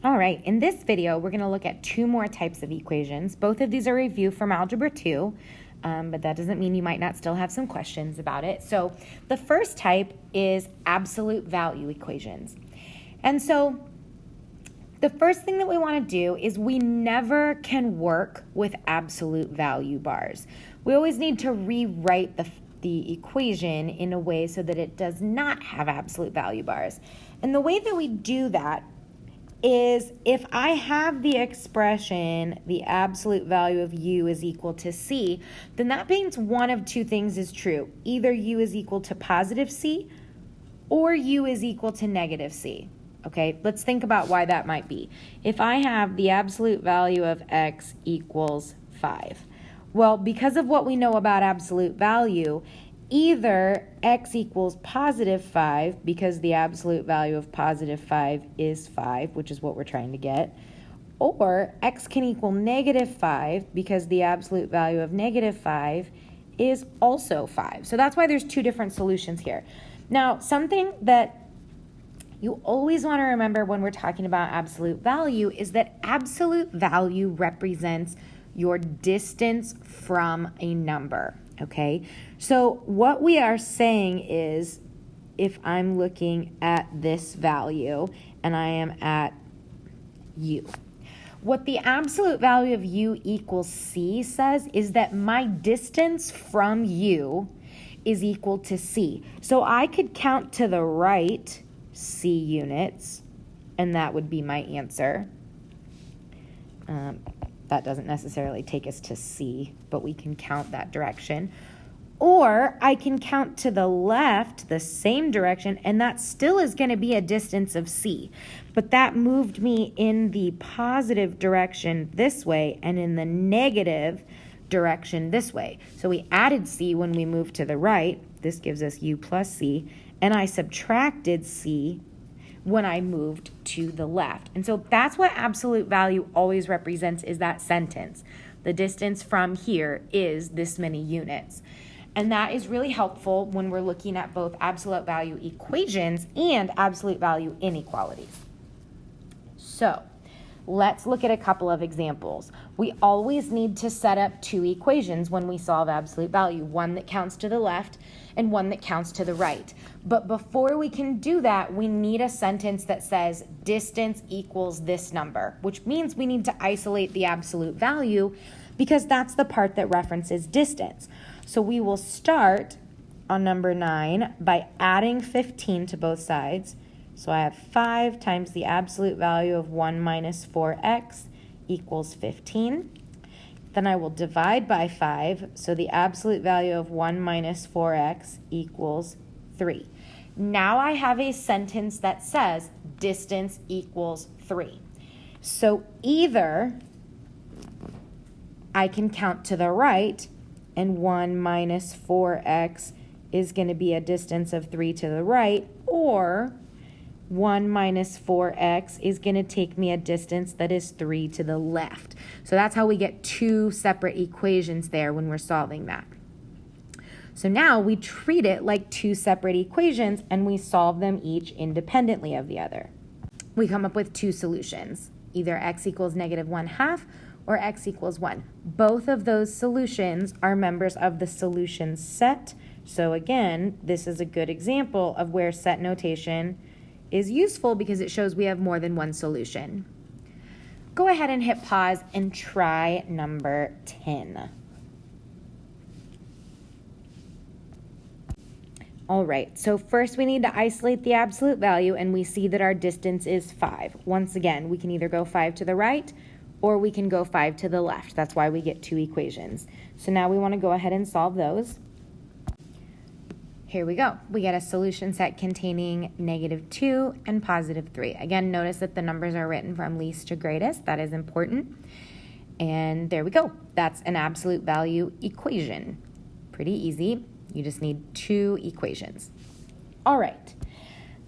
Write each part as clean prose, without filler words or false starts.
All right, in this video, we're going to look at two more types of equations. Both of these are review from Algebra 2, but that doesn't mean you might not still have some questions about it. So the first type is absolute value equations. And so the first thing that we want to do is we never can work with absolute value bars. We always need to rewrite the equation in a way so that it does not have absolute value bars. And the way that we do that is if I have the expression, the absolute value of u is equal to c, then that means one of two things is true. Either u is equal to positive c or u is equal to negative c. Okay, let's think about why that might be. If I have the absolute value of x equals 5, well, because of what we know about absolute value, either x equals positive 5 because the absolute value of positive 5 is 5, which is what we're trying to get, or x can equal negative 5 because the absolute value of negative 5 is also 5. So that's why there's two different solutions here. Now, something that you always want to remember when we're talking about absolute value is that absolute value represents your distance from a number, okay? So what we are saying is if I'm looking at this value and I am at u, what the absolute value of u equals c says is that my distance from u is equal to c. So I could count to the right c units, and that would be my answer. That doesn't necessarily take us to c, but we can count that direction. Or I can count to the left, the same direction, and that still is going to be a distance of c. But that moved me in the positive direction this way and in the negative direction this way. So we added c when we moved to the right. This gives us u plus c. And I subtracted c when I moved to the left. And so that's what absolute value always represents, is that sentence. The distance from here is this many units. And that is really helpful when we're looking at both absolute value equations and absolute value inequalities. So let's look at a couple of examples. We always need to set up two equations when we solve absolute value, one that counts to the left and one that counts to the right. But before we can do that, we need a sentence that says distance equals this number, which means we need to isolate the absolute value because that's the part that references distance. So we will start on number 9 by adding 15 to both sides. So I have 5 times the absolute value of 1 minus 4x equals 15. Then I will divide by 5, so the absolute value of 1 minus 4x equals 3. Now I have a sentence that says distance equals 3. So either I can count to the right, and 1 minus 4x is going to be a distance of 3 to the right, or 1 minus 4x is going to take me a distance that is 3 to the left. So that's how we get two separate equations there when we're solving that. So now we treat it like two separate equations and we solve them each independently of the other. We come up with two solutions, either x equals negative 1/2 or x equals 1. Both of those solutions are members of the solution set. So again, this is a good example of where set notation is useful because it shows we have more than one solution. Go ahead and hit pause and try number 10. All right, so first we need to isolate the absolute value, and we see that our distance is 5. Once again, we can either go 5 to the right or we can go 5 to the left. That's why we get two equations. So now we want to go ahead and solve those. Here we go. We get a solution set containing -2 and +3. Again, notice that the numbers are written from least to greatest. That is important. And there we go. That's an absolute value equation. Pretty easy. You just need two equations. All right.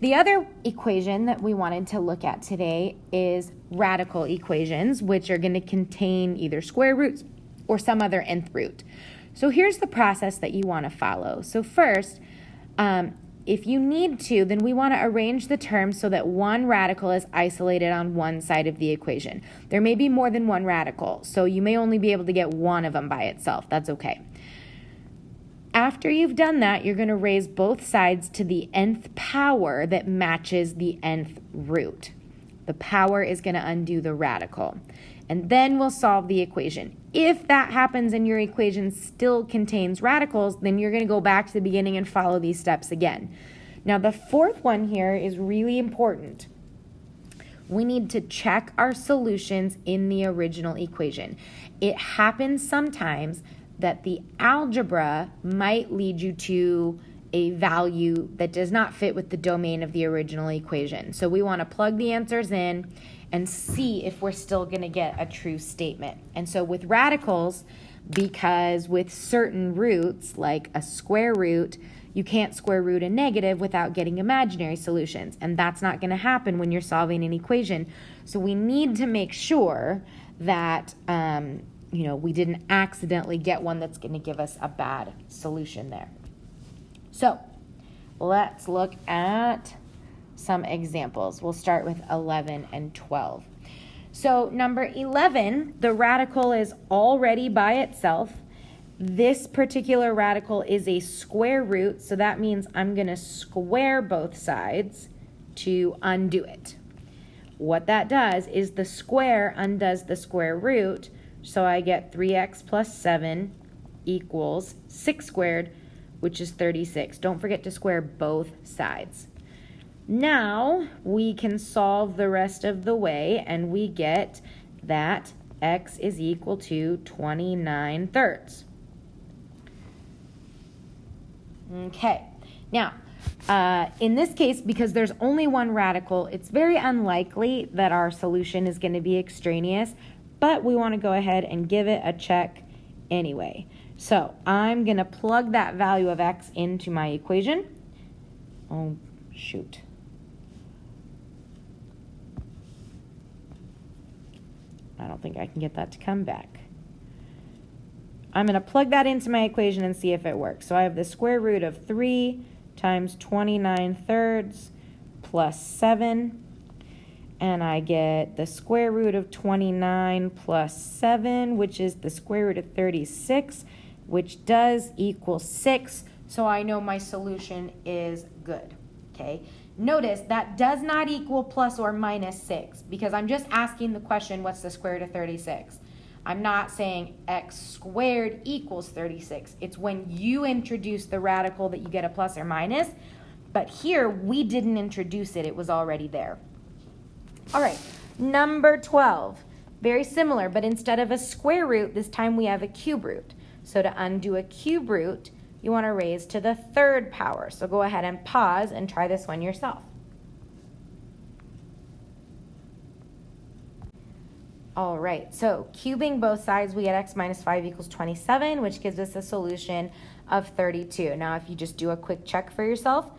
The other equation that we wanted to look at today is radical equations, which are going to contain either square roots or some other nth root. So here's the process that you want to follow. So first, if you need to, then we want to arrange the terms so that one radical is isolated on one side of the equation. There may be more than one radical, so you may only be able to get one of them by itself. That's okay. After you've done that, you're going to raise both sides to the nth power that matches the nth root. The power is going to undo the radical. And then we'll solve the equation. If that happens and your equation still contains radicals, then you're going to go back to the beginning and follow these steps again. Now, the fourth one here is really important. We need to check our solutions in the original equation. It happens sometimes that the algebra might lead you to a value that does not fit with the domain of the original equation. So we want to plug the answers in and see if we're still going to get a true statement. And so with radicals, because with certain roots, like a square root, you can't square root a negative without getting imaginary solutions. And that's not going to happen when you're solving an equation. So we need to make sure that we didn't accidentally get one that's going to give us a bad solution there. So let's look at some examples. We'll start with 11 and 12. So number 11, the radical is already by itself. This particular radical is a square root, so that means I'm going to square both sides to undo it. What that does is the square undoes the square root, so I get 3x plus 7 equals 6 squared, which is 36. Don't forget to square both sides. Now we can solve the rest of the way, and we get that x is equal to 29 thirds. Okay, now in this case, because there's only one radical, it's very unlikely that our solution is going to be extraneous, but we want to go ahead and give it a check anyway. So I'm going to plug that value of x into my equation. Oh, shoot. I don't think I can get that to come back. I'm going to plug that into my equation and see if it works. So I have the square root of 3 times 29 thirds plus 7. And I get the square root of 29 plus 7, which is the square root of 36, which does equal 6. So I know my solution is good. Okay. Notice that does not equal plus or minus 6 because I'm just asking the question, what's the square root of 36? I'm not saying x squared equals 36. It's when you introduce the radical that you get a plus or minus, but here we didn't introduce it. It was already there. All right, number 12, very similar, but instead of a square root, this time we have a cube root. So to undo a cube root, you want to raise to the third power. So go ahead and pause and try this one yourself. All right, so cubing both sides, we get x minus 5 equals 27, which gives us a solution of 32. Now, if you just do a quick check for yourself,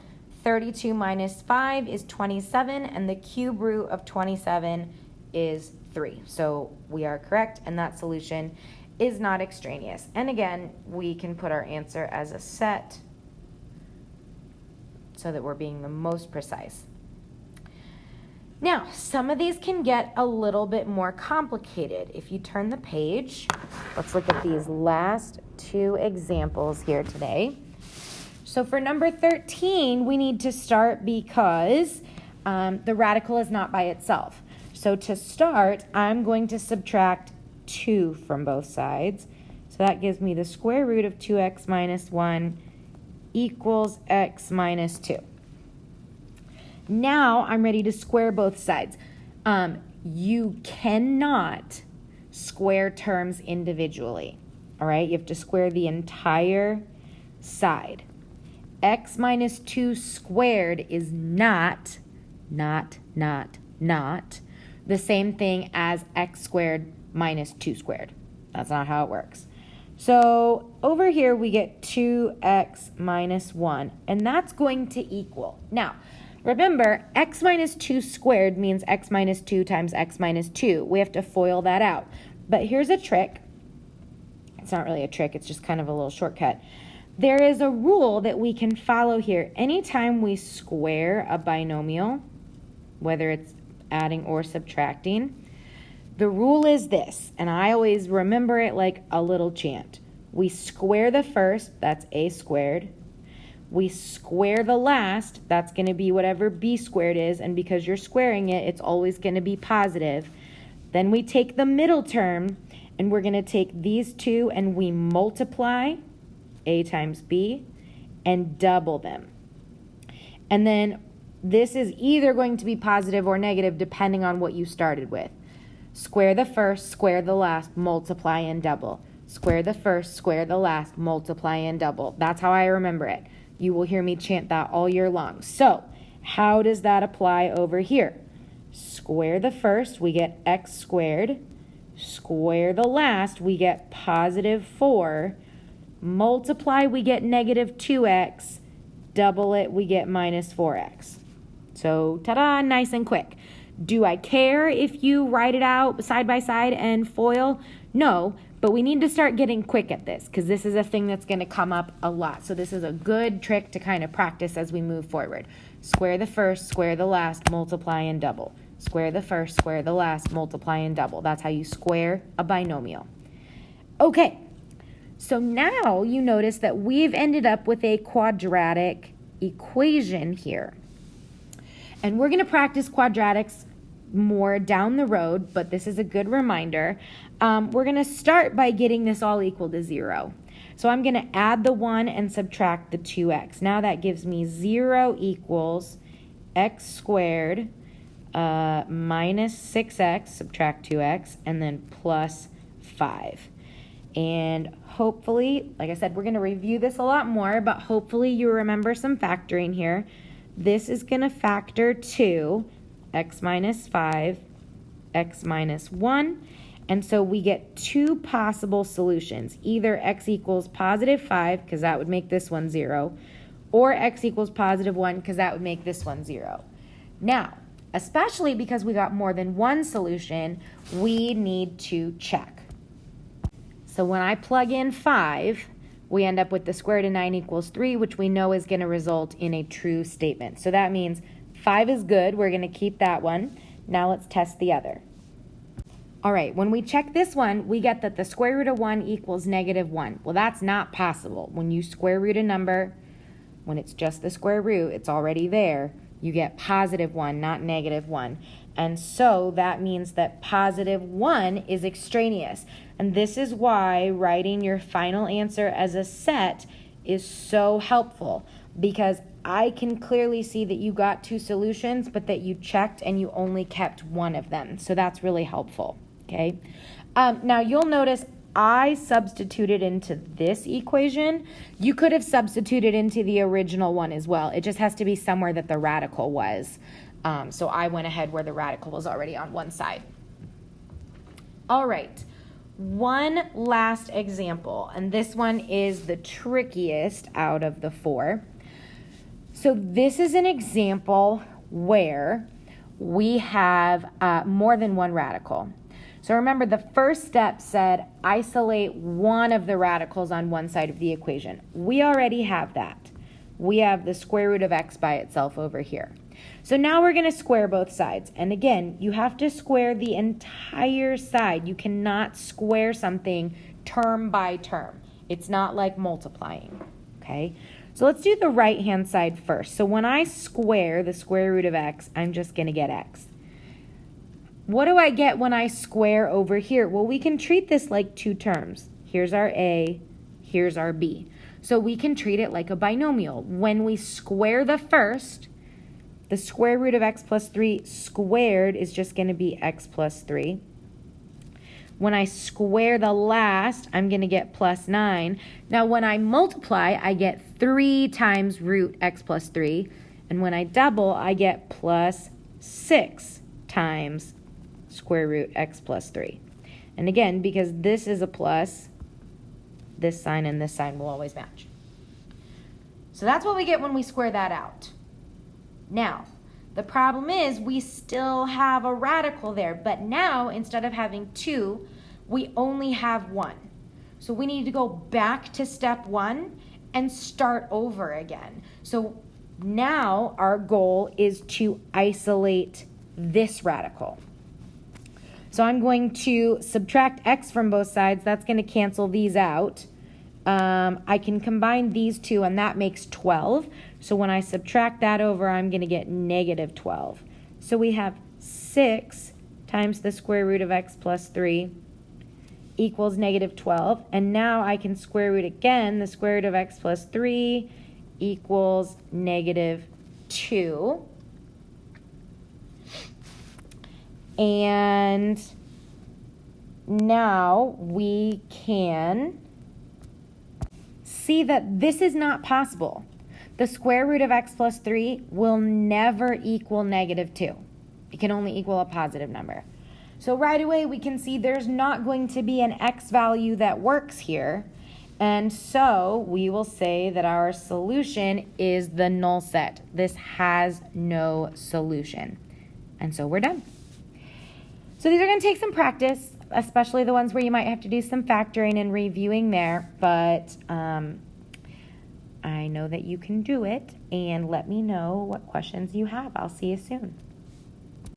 32 minus 5 is 27, and the cube root of 27 is 3. So we are correct, and that solution is not extraneous. And again, we can put our answer as a set so that we're being the most precise. Now, some of these can get a little bit more complicated. If you turn the page, let's look at these last two examples here today. So for number 13, we need to start because the radical is not by itself. So to start, I'm going to subtract 2 from both sides. So that gives me the square root of 2x minus 1 equals x minus 2. Now I'm ready to square both sides. You cannot square terms individually. All right, you have to square the entire side. X minus 2 squared is not the same thing as x squared minus 2 squared. That's not how it works. So over here we get 2x minus 1, and that's going to equal. Now, remember, x minus 2 squared means x minus 2 times x minus 2. We have to FOIL that out. But here's a trick. It's not really a trick, it's just kind of a little shortcut. there is a rule that we can follow here. Anytime we square a binomial, whether it's adding or subtracting, the rule is this, and I always remember it like a little chant. We square the first, that's a squared. We square the last, that's going to be whatever b squared is, and because you're squaring it, it's always going to be positive. Then we take the middle term, and we're going to take these two and we multiply a times b and double them. And then this is either going to be positive or negative depending on what you started with. Square the first, square the last, multiply and double. Square the first, square the last, multiply and double. That's how I remember it. You will hear me chant that all year long. So, how does that apply over here? Square the first, we get x squared. Square the last, we get positive 4. Multiply, we get negative 2x. Double it, we get minus 4x. So, ta-da, nice and quick. Do I care if you write it out side by side and FOIL? No, but we need to start getting quick at this because this is a thing that's going to come up a lot. So this is a good trick to kind of practice as we move forward. Square the first, square the last, multiply and double. Square the first, square the last, multiply and double. That's how you square a binomial. Okay, so now you notice that we've ended up with a quadratic equation here. And we're going to practice quadratics more down the road, but this is a good reminder. We're going to start by getting this all equal to 0. So I'm going to add the 1 and subtract the 2x. Now that gives me 0 equals x squared minus 6x, subtract 2x, and then plus 5. And hopefully, like I said, we're going to review this a lot more, but hopefully you remember some factoring here. This is going to factor to x minus 5, x minus 1, and so we get two possible solutions. Either x equals positive 5, because that would make this one 0, or x equals positive 1, because that would make this one 0. Now, especially because we got more than one solution, we need to check. So when I plug in 5, we end up with the square root of 9 equals 3, which we know is going to result in a true statement. So that means 5 is good. We're going to keep that one. Now let's test the other. All right, when we check this one, we get that the square root of 1 equals negative 1. Well, that's not possible. When you square root a number, when it's just the square root, it's already there. You get positive 1, not negative 1. And so that means that positive 1 is extraneous. And this is why writing your final answer as a set is so helpful, because I can clearly see that you got two solutions, but that you checked and you only kept one of them. So that's really helpful, okay? Now you'll notice I substituted into this equation. You could have substituted into the original one as well. It just has to be somewhere that the radical was. So I went ahead where the radical was already on one side. All right, one last example, and this one is the trickiest out of the 4. So this is an example where we have more than one radical. So remember, the first step said isolate one of the radicals on one side of the equation. We already have that. We have the square root of x by itself over here. So now we're going to square both sides. And again, you have to square the entire side. You cannot square something term by term. It's not like multiplying, okay? So let's do the right-hand side first. So when I square the square root of x, I'm just going to get x. What do I get when I square over here? Well, we can treat this like two terms. Here's our a, here's our b. So we can treat it like a binomial. When we square the first, the square root of x plus 3 squared is just going to be x plus 3. When I square the last, I'm going to get plus 9. Now, when I multiply, I get 3 times root x plus 3. And when I double, I get plus 6 times square root x plus 3. And again, because this is a plus, this sign and this sign will always match. So that's what we get when we square that out. Now, the problem is we still have a radical there, but now instead of having 2, we only have 1. So we need to go back to step 1 and start over again. So now our goal is to isolate this radical. So I'm going to subtract x from both sides. That's going to cancel these out. I can combine these two, and that makes 12. So when I subtract that over, I'm going to get negative 12. So we have 6 times the square root of x plus 3 equals negative 12. And now I can square root again. The square root of x plus 3 equals negative 2. And now we can see that this is not possible. The square root of x plus 3 will never equal negative 2. It can only equal a positive number. So right away we can see there's not going to be an x value that works here. And so we will say that our solution is the null set. This has no solution. And so we're done. So these are going to take some practice, especially the ones where you might have to do some factoring and reviewing there. But I know that you can do it. And let me know what questions you have. I'll see you soon.